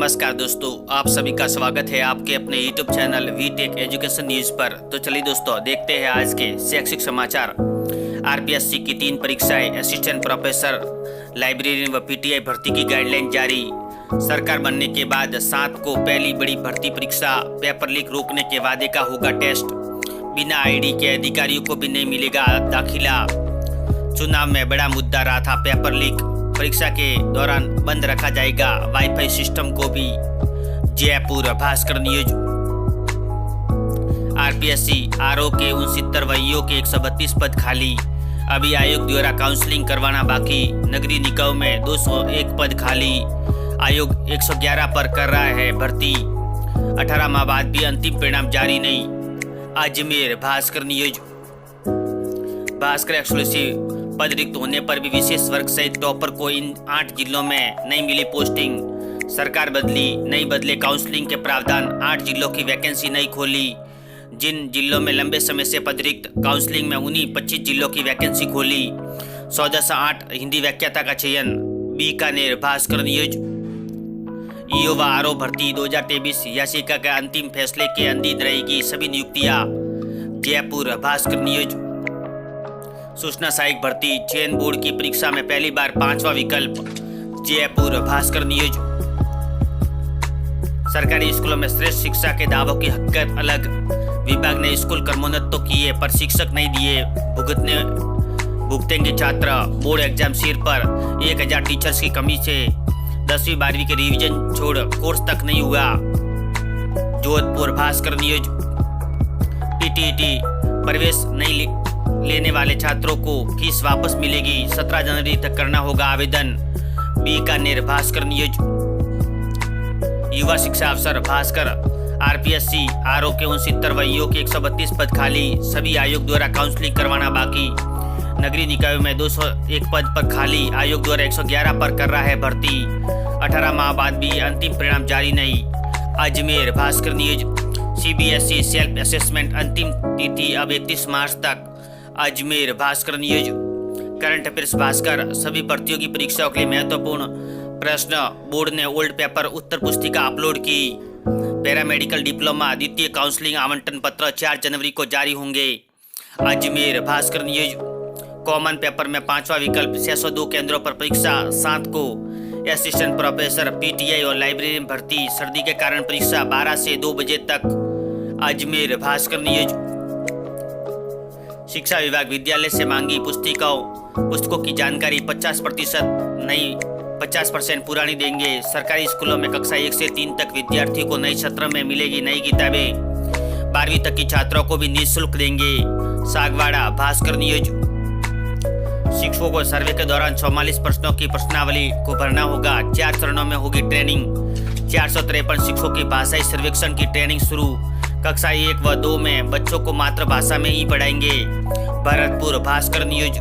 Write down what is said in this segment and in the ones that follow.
नमस्कार दोस्तों, आप सभी का स्वागत है आपके अपने YouTube channel we tech education news पर। तो चलिए दोस्तों, देखते हैं आज के शैक्षिक समाचार। आरपीएससी की 3 परीक्षाएं, असिस्टेंट प्रोफेसर, लाइब्रेरियन व पीटीआई भर्ती की गाइडलाइन जारी। सरकार बनने के बाद 7 को पहली बड़ी भर्ती परीक्षा पेपर लीक रोकने के वादे का होगा टेस्ट। बिना आईडी के अधिकारियों को भी नहीं मिलेगा दाखिला। चुनाव में बड़ा मुद्दा रहा था पेपर लीक। परीक्षा के दौरान बंद रखा जाएगा वाईफाई सिस्टम को भी। Jaipur Bhaskar news. RPSC RO के 69 वहीयों के 132 पद खाली। अभी आयोग द्वारा काउंसलिंग करवाना बाकी। नगरीय निकायों में 201 पद खाली। आयोग 111 पर कर रहा है भर्ती। 18 माह बाद भी अंतिम परिणाम जारी नहीं। अजमेर भास्कर न्यूज। भास्कर एक्सक्लूसिव। पद रिक्त होने पर भी विशेष वर्ग सहित टॉपर को इन 8 जिलों में नहीं मिली पोस्टिंग। सरकार बदली, नहीं बदले काउंसलिंग के प्रावधान। 8 जिलों की वैकेंसी नहीं खोली। जिन जिलों में लंबे समय से पद रिक्त, काउंसलिंग में उन्हीं 25 जिलों की वैकेंसी खोली। 1408 हिंदी व्याख्याता का चयन। बीकानेर भास्कर न्यूज। ईओ व आरओ भर्ती 2023 याचिका के अंतिम फैसले के अंदीन रहेगी सभी नियुक्तियां। जयपुर भास्कर न्यूज। सूचना सहायक भर्ती चयन बोर्ड की परीक्षा में पहली बार 5वां विकल्प। जयपुर भास्कर न्यूज। सरकारी स्कूलों में श्रेष्ठ शिक्षा के दावों की हकीकत अलग। विभाग ने स्कूल क्रमोन्नत तो किए पर शिक्षक नहीं दिए। भुगतेंगे छात्र। बोर्ड एग्जाम सिर पर। 1000 टीचर्स की कमी से 10वीं 12वीं के रिवीजन छोड़ कोर्स तक नहीं हुआ। जोधपुर भास्कर न्यूज। टीटीईटी प्रवेश नहीं लेने वाले छात्रों को फीस वापस मिलेगी। 17 जनवरी तक करना होगा आवेदन। बीकानेर भास्कर न्यूज। युवा शिक्षा अफसर भास्कर। आरपीएससी आरओ के 69 वहीयों के 132 पद खाली। सभी आयोग द्वारा काउंसलिंग करवाना बाकी। नगरीय निकायों में 201 पद पर खाली। आयोग द्वारा 111 पर कर रहा है भर्ती। 18 माह बाद भी अंतिम परिणाम जारी नहीं। Ajmer Bhaskar news. CBSE self assessment अंतिम तिथि अब 31 मार्च तक। Ajmer Bhaskar news. Current affairs Bhaskar. सभी प्रतियोगी परीक्षाओं के लिए महत्वपूर्ण प्रश्न। बोर्ड ने ओल्ड पेपर उत्तर पुस्तिका अपलोड की। पैरामेडिकल डिप्लोमा द्वितीय काउंसलिंग आवंटन पत्र 4 जनवरी को जारी होंगे। Ajmer Bhaskar news. Common paper में 5वां विकल्प 602 केंद्रों पर परीक्षा। 7 को असिस्टेंट प्रोफेसर, पीटीआई और लाइब्रेरियन भर्ती। सर्दी के कारण परीक्षा 12 से 2 बजे तक। अजमेर भास्कर न्यूज। शिक्षा विभाग विद्यालय से मांगी पुस्तकों की जानकारी 50% नई 50% पुरानी देंगे। सरकारी स्कूलों में कक्षा 1 से 3 तक विद्यार्थियों को नए सत्र में मिलेगी नई किताबें। 12वीं तक की छात्रों को भी निःशुल्क देंगे। सागवाड़ा भास्कर न्यूज। शिक्षकों को सर्वे के दौरान 44 प्रश्नों की प्रश्नावली को भरना होगा। 4 चरणों में होगी ट्रेनिंग। 453 शिक्षकों की भाषाई सर्वेक्षण की ट्रेनिंग शुरू। कक्षा 1 व 2 में बच्चों को मातृभाषा में ही पढ़ाएंगे। भरतपुर भास्कर न्यूज।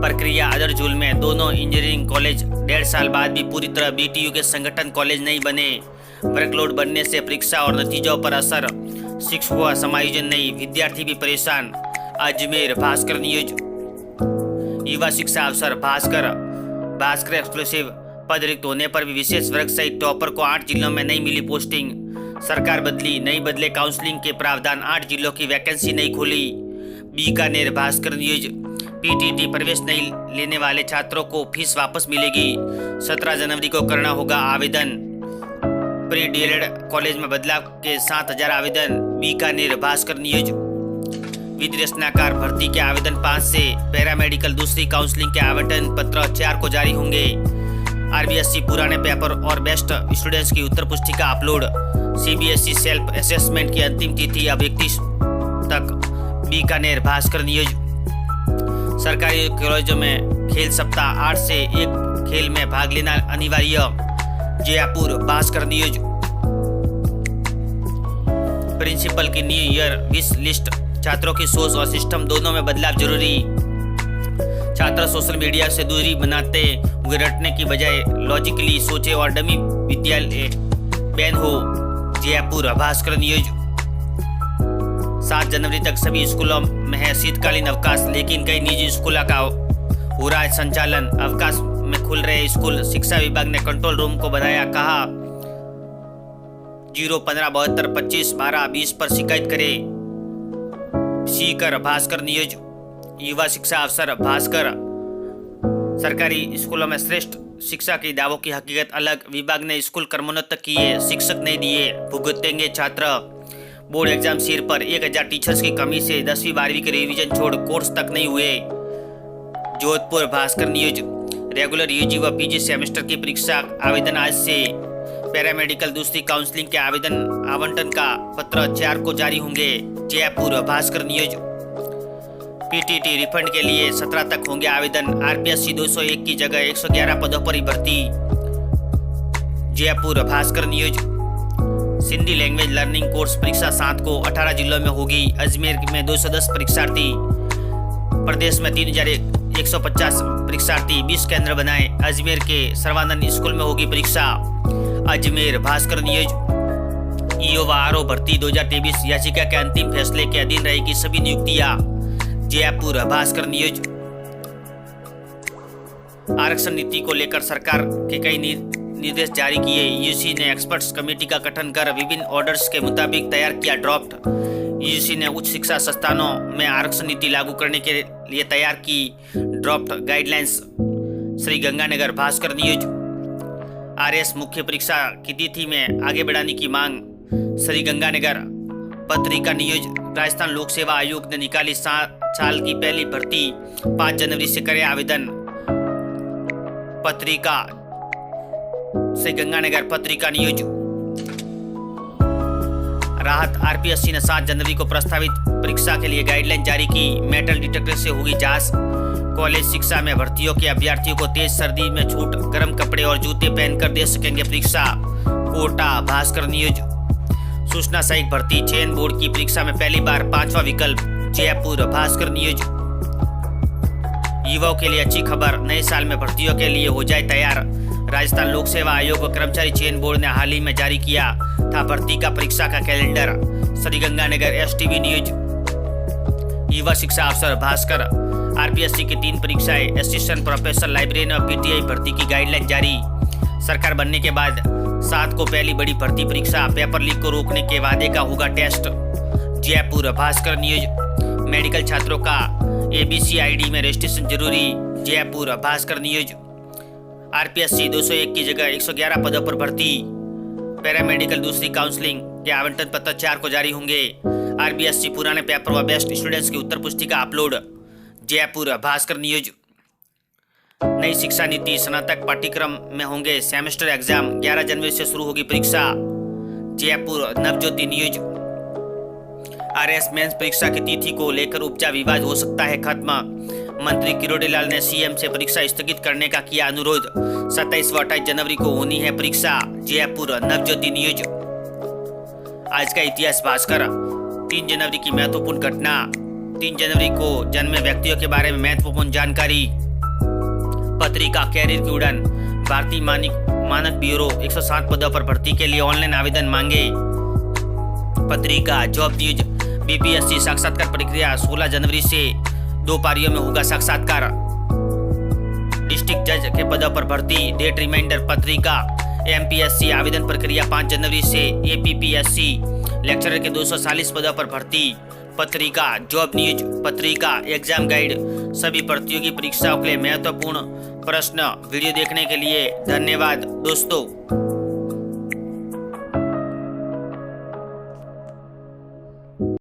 प्रक्रिया अदरजूल में दोनों इंजीनियरिंग कॉलेज 1.5 साल बाद भी पूरी तरह बीटीयू के संगठन कॉलेज नहीं बने। वर्कलोड बढ़ने से परीक्षा और नतीजों पर असर। शिक्षकों का समायोजन नहीं, विद्यार्थी भी परेशान। अजमेर भास्कर न्यूज। युवा शिक्षा अफसर भास्कर एक्सक्लूसिव। पद रिक्त होने पर भी विशेष वर्ग सहित टॉपर को 8 जिलों में नहीं मिली पोस्टिंग। सरकार बदली, नहीं बदले काउंसलिंग के प्रावधान। 8 जिलों की वैकेंसी नहीं खोली। बीकानेर भास्कर न्यूज। पीटीटी प्रवेश नहीं लेने वाले छात्रों को फीस वापस मिलेगी। 17 जनवरी को करना होगा आवेदन। प्री डीएलएड कॉलेज में बदलाव के 7000 आवेदन। बीकानेर भास्कर न्यूज। विधि रचनाकार भर्ती के आवेदन 5 से। पैरामेडिकल दूसरी काउंसलिंग के आवंटन पत्र 4 को जारी होंगे। आरबीएससी पुराने पेपर और बेस्ट स्टूडेंट्स की उत्तर पुस्तिका अपलोड। सीबीएसई सेल्फ असेसमेंट की अंतिम तिथि अब 31 तक। बीकानेर भास्कर न्यूज। सरकारी कॉलेजों में खेल सप्ताह 8 से 1 खेल में भाग लेना अनिवार्य। जयपुर भास्कर न्यूज। प्रिंसिपल की न्यू ईयर विश लिस्ट। छात्रों की सोच और सिस्टम दोनों में बदलाव जरूरी। छात्र सोशल मीडिया से दूरी बनाते हुए रटने की बजाय लॉजिकली सोचे और डमी विद्यालय बैन हो। जयपुर भास्कर न्यूज। 7 जनवरी तक सभी स्कूलों में है शीतकालीन अवकाश, लेकिन कई निजी स्कूलों का हो रहा है संचालन। अवकाश में खुल रहे स्कूल। शिक्षा विभाग ने कंट्रोल रूम को बताया, कहा 01572251220 पर शिकायत करे। सीकर भास्कर नियोज युवा शिक्षा अफसर भास्कर। सरकारी स्कूलों में श्रेष्ठ शिक्षा के दावों की हकीकत अलग। विभाग ने स्कूल क्रमोन्नत किए, शिक्षक नहीं दिए, भुगतेंगे छात्र। बोर्ड एग्जाम सिर पर, 1000 टीचर्स की कमी से 10वीं 12वीं के रिवीजन छोड़ कोर्स तक नहीं हुए। जोधपुर भास्कर नियोज रेगुलर यूजी व पीजी सेमेस्टर की परीक्षा आवेदन आज से। पैरामेडिकल दूसरी काउंसलिंग के आवेदन आवंटन का पत्र 4 को जारी होंगे। जयपुर भास्कर नियोज पीटीटी रिफंड के लिए 17 तक होंगे आवेदन। आरपीएससी 201 की जगह 111 पदों पर ही भर्ती। जयपुर भास्कर नियोज सिंधी लैंग्वेज लर्निंग कोर्स परीक्षा 7 को 18 जिलों में होगी। अजमेर में 210 परीक्षार्थी। प्रदेश में 3150 परीक्षार्थी, 20 केंद्र बनाए। अजमेर के सर्वानंद स्कूल में होगी परीक्षा। अजमेर भास्कर नियोज ईओ व आरओ भर्ती 2023 याचिका के अंतिम फैसले के अधीन रहेगी सभी नियुक्तियां। जयपुर भास्कर नियोज आरक्षण नीति को लेकर सरकार के कई निर्देश जारी किए। यूजीसी ने एक्सपर्ट्स कमेटी का गठन कर विभिन्न ऑर्डर्स के मुताबिक तैयार किया ड्राफ्ट। यूजीसी ने उच्च शिक्षा संस्थानों में आरक्षण नीति लागू करने के लिए तैयार की ड्राफ्ट गाइडलाइंस। श्री गंगानगर भास्कर नियोज आरएस मुख्य परीक्षा की तिथि में आगे बढ़ाने की मांग। श्री गंगानगर पत्रिका नियोज राजस्थान लोक सेवा आयोग ने निकाली साल की पहली भर्ती। 5 जनवरी से करे आवेदन। पत्रिका श्री गंगानगर पत्रिका नियोज राहत। आरपीएससी ने 7 जनवरी को प्रस्तावित परीक्षा के लिए गाइडलाइन जारी की। मेटल डिटेक्टर से होगी जांच। कॉलेज शिक्षा में भर्तियों के अभ्यर्थियों को तेज सर्दी में छूट, गर्म कपड़े और जूते पहनकर दे सकेंगे परीक्षा। कोटा भास्कर नियोज सूचना सहायक भर्ती चयन बोर्ड की परीक्षा में पहली बार 5वां विकल्प। जयपुर भास्कर नियोज युवाओं के लिए अच्छी खबर, नए साल में भर्तियों के लिए हो जाए तैयार। राजस्थान लोक सेवा आयोग व कर्मचारी चयन बोर्ड ने हाल ही में जारी किया था भर्ती का परीक्षा का कैलेंडर। श्री गंगानगर एसटीबी नियोज युवा शिक्षा अफसर भास्कर। आरपीएससी की 3 परीक्षाएं, असिस्टेंट प्रोफेसर लाइब्रेरियन और पीटीआई भर्ती की गाइडलाइन जारी। सरकार बनने के बाद 7 को पहली बड़ी भर्ती परीक्षा। पेपर लीक को रोकने के वादे का होगा टेस्ट। जयपुर भास्कर नियोज मेडिकल छात्रों का एबीसी आईडी में रजिस्ट्रेशन जरूरी। जयपुर भास्कर नियोज आरपीएससी 201 की जगह 111 पदों पर भर्ती। पैरामेडिकल दूसरी काउंसलिंग के आवंटन पत्र 4 को जारी होंगे। आरपीएससी पुराने पेपर व बेस्ट स्टूडेंट्स की उत्तर पुस्तिका अपलोड। जयपुर भास्कर नियोज नई शिक्षा नीति स्नातक पाठ्यक्रम में होंगे सेमेस्टर एग्जाम। 11 जनवरी से शुरू होगी परीक्षा। जयपुर नवज्योति नियोज आरएस मेंस परीक्षा की तिथि को लेकर उपजा विवाद हो सकता है खत्म। मंत्री किरोड़ीलाल ने सीएम से परीक्षा स्थगित करने का किया अनुरोध। 27 व 28 जनवरी को होनी है परीक्षा। जयपुर नवज्योति नियोज आज का इतिहास भास्कर। 3 जनवरी की महत्वपूर्ण घटना। 3 जनवरी को जन्मे व्यक्तियों के बारे में महत्वपूर्ण जानकारी। पत्रिका कैरियर की उड़ान। भारतीय मानक ब्यूरो 107 पदों पर भर्ती के लिए ऑनलाइन आवेदन मांगे। पत्रिका जॉब न्यूज बीपीएससी साक्षात्कार प्रक्रिया 16 जनवरी से 2 पारियों में होगा साक्षात्कार। डिस्ट्रिक्ट जज के पदों पर भर्ती डेट रिमाइंडर। पत्रिका एमपीएससी आवेदन प्रक्रिया 5 जनवरी से। एपीपीएससी लेक्चरर के 240 पदों पर भर्ती। पत्रिका जॉब न्यूज। पत्रिका एग्जाम गाइड सभी प्रतियोगी परीक्षाओं के लिए महत्वपूर्ण प्रश्न। वीडियो देखने के लिए धन्यवाद दोस्तों।